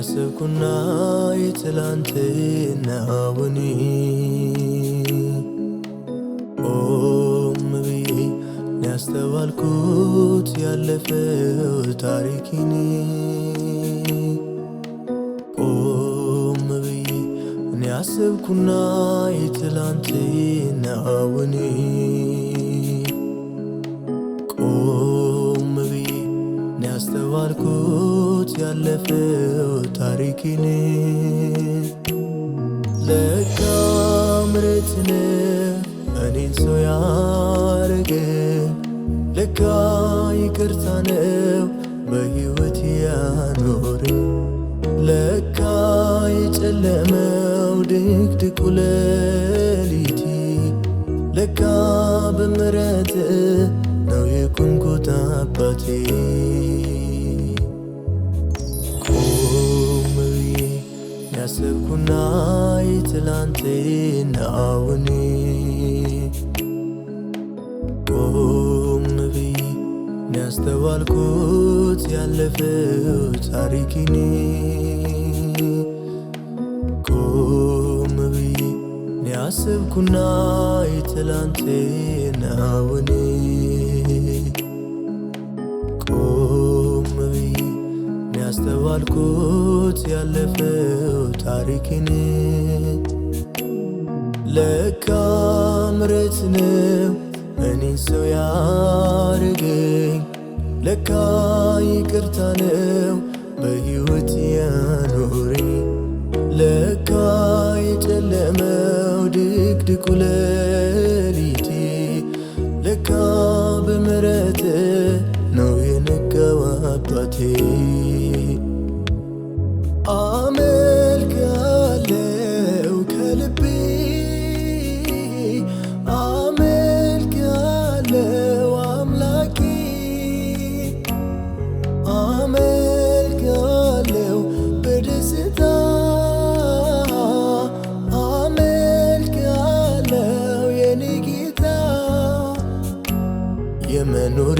ያሰብኩና የትላንትናውን ቆም ብዬ ያስተዋልኩት ያለፈው ታሪኬን ቆም ብዬ ያሰብኩና የትላንትናውን ቆም ብዬ ያስተዋልኩት ያለፈው ታሪኬን ለካ ምሕረት ነው እኔን ሰው ያረገኝ፣ ለካ ይቅርታ ነው በሕይወት ያኖረኝ፣ ለካ የጨለመው ድቅድቁ ሌሊቴ ለካ በምሕረት ነው የቆምኩት አባቴ። ቆም ብዬ ያሰብኩና የትላንትናውን ቆም ብዬ ያስተዋልኩት ያለፈው ታሪኬን ቆም ብዬ ያሰብኩና የትላንትናውን ቆም ብዬ ያስተዋልኩት ያለፈው ታሪኬን ለካ ምሕረት ነው እኔን ሰው ያረገኝ፣ ለካ ይቅርታ ነው በሕይወት ያኖረኝ፣ ለካ የጨለመው ድቅድቁ ሌሊቴ ለካ በምሕረት ነው የነጋው አባቴ። አመልክሃለሁ ከልቤ አመልክሃለሁ አምላኬ፣ አመልክሃለሁ በደስታ አመልክሃለሁ የኔ ጌታ። የመኖሬ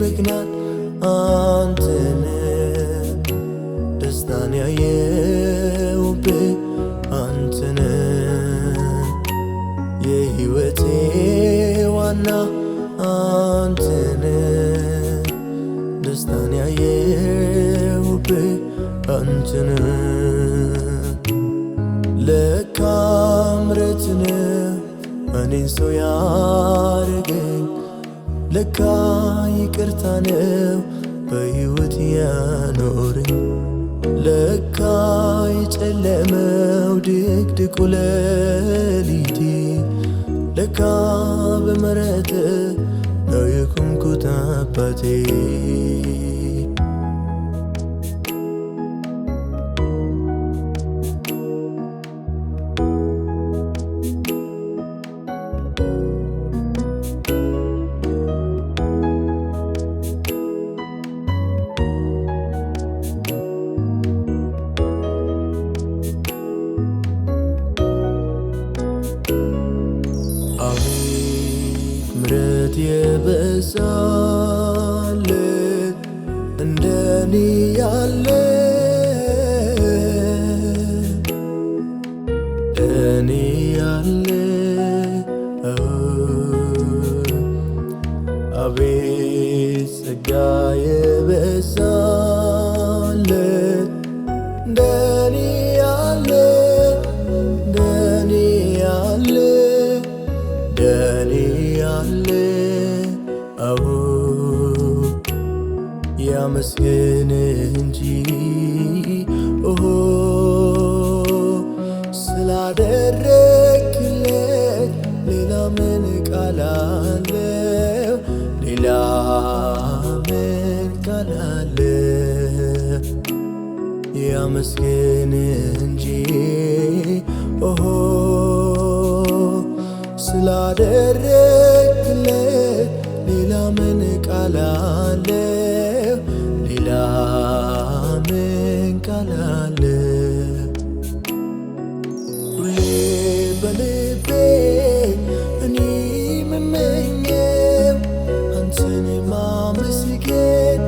ምክንያት አንተነ ደስታን ያየሁብህ አንተነ የሕይወቴ ዋና አንተነ ደስታን ያየሁብህ አንተነ ለካ ምሕረት ነው እኔን ሰው ያረገኝ፣ ለካ ይቅርታ ነው በሕይወት ያኖረኝ፣ ለካ የጨለመው ድቅድቁ ሌሊቴ ለካ በምሕረት ነው የቆምኩት አባቴ። አቤት ምሕረት የበዛለት እንደኔ ያለ እንደኔ ያለ አቤት ጸጋ የበዛለት እንደኔ ያለ እንደኔ ያለ እንደኔ ያለ አዎ ያመስግን እንጂ ኦሆ ስላደረክለት ሌላ ምን ቃል አለው? ሌላ ምን ቃል አለው? ያመስግን እንጂ ኦሆ ስላደረክለት ሌላ ምን ቃል አለው? ሌላ ምን ቃል አለው? ሁሌ በልቤ እኔ የምመኘው አንተን ማመስገን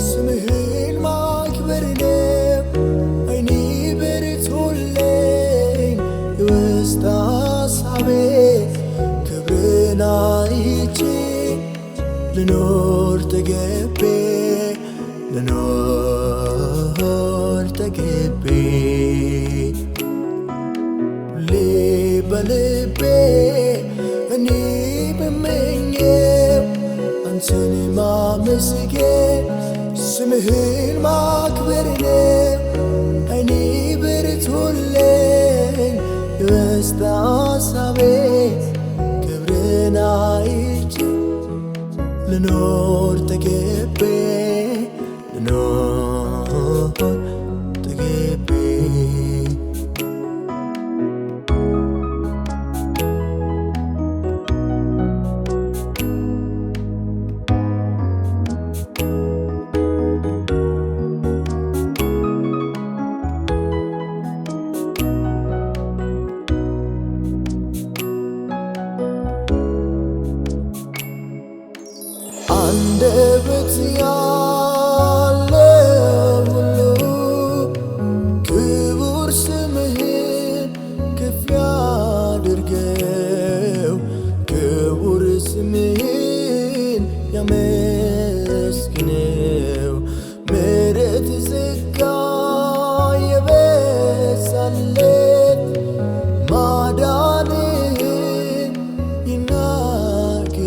ስምህን ማክበር ነው። ልኖር ተገቤ ልኖር ተገቤ ሁሌ በልቤ እኔ ብመኘው አንተን ማመስገን ስምህን ማክበር ነው። እኔ ብርቱልኝ የውስጥ ሐሳቤ ክብርን አይቼ ልኖር ተገቤ ልኖር ተገቤ አንደበት ያለው ሁሉ ክቡር ስምህን ከፍ ያድርገው፣ ክቡር ስምህን ያመስግነው። ምሕረት ጸጋ የበዛለት ማዳንህን ይናገረው፣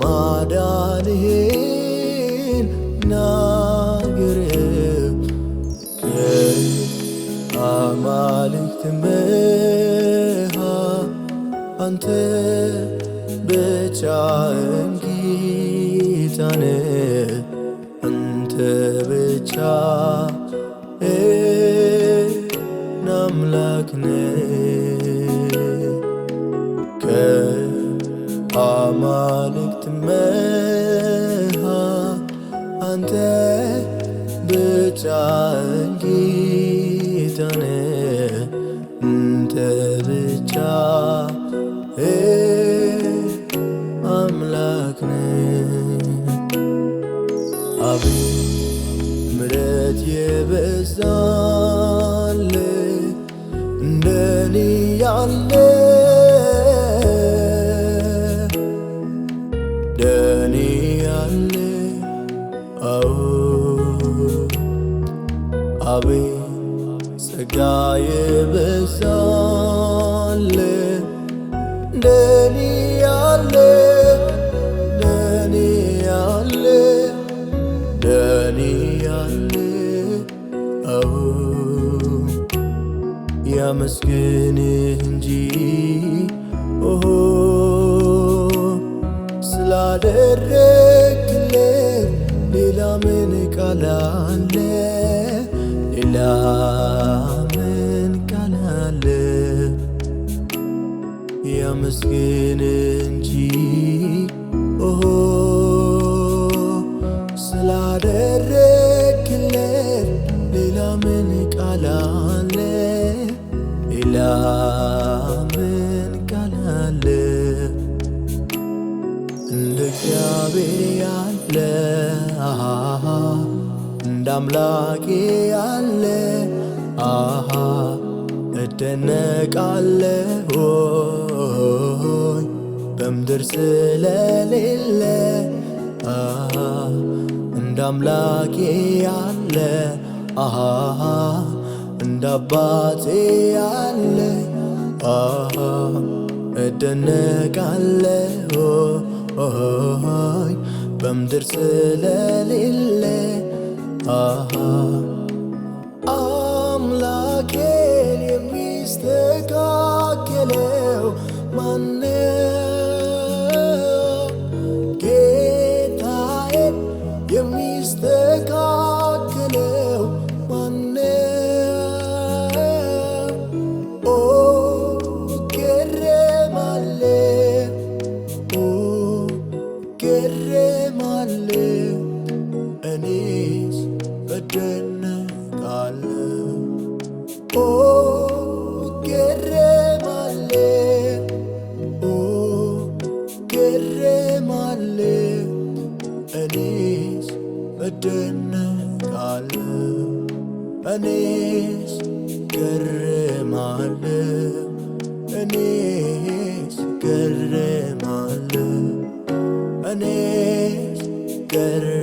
ማዳንህን ይናገረው። ከአማልክት መሃል አንተ ብቻህን ጌታ ነህ፣ አንተ ብቻህን አምላክ ነህ። ከአማልክት መሃል አንተ ብቻህን ጌታ ነህ፣ አንተ ብቻህን አምላክ ነህ። አቤት ምሕረት የበዛለት እንደኔ ያለ እንደኔ ያለ አቤት ጸጋ የበዛለት እንደኔ ያለ እንደኔ ያለ እንደኔ ያለ ያመስግንህ እንጂ ስላደረግለት ሌላ ምን ቃል አለ? ሌላ ምን ቃል አለ? ያመስግንህ እንጂ ስላደረግለት ሌላ ምን ቃል አለ? ሌላ ምን ቃል አለ? እንደ እግዚአብሔር ያለ እንደ አምላኬ ያለ እደነቃለሁኝ በምድር ስለሌለ። እንደ አምላኬ ያለ እንደ አባቴ ያለ እደነቃለሁኝ በምድር ስለሌለ። አምላኬን የሚስተካከለው ማነው? ጌታዬን የሚስተካከለው ማነው? ገረማለሁ እኔስ እደነቃለሁ። ገረማለሁ እኔስ እደነቃለሁ። እኔስ ገረማለሁ እኔስ ገረማለሁ እኔ ፍቅር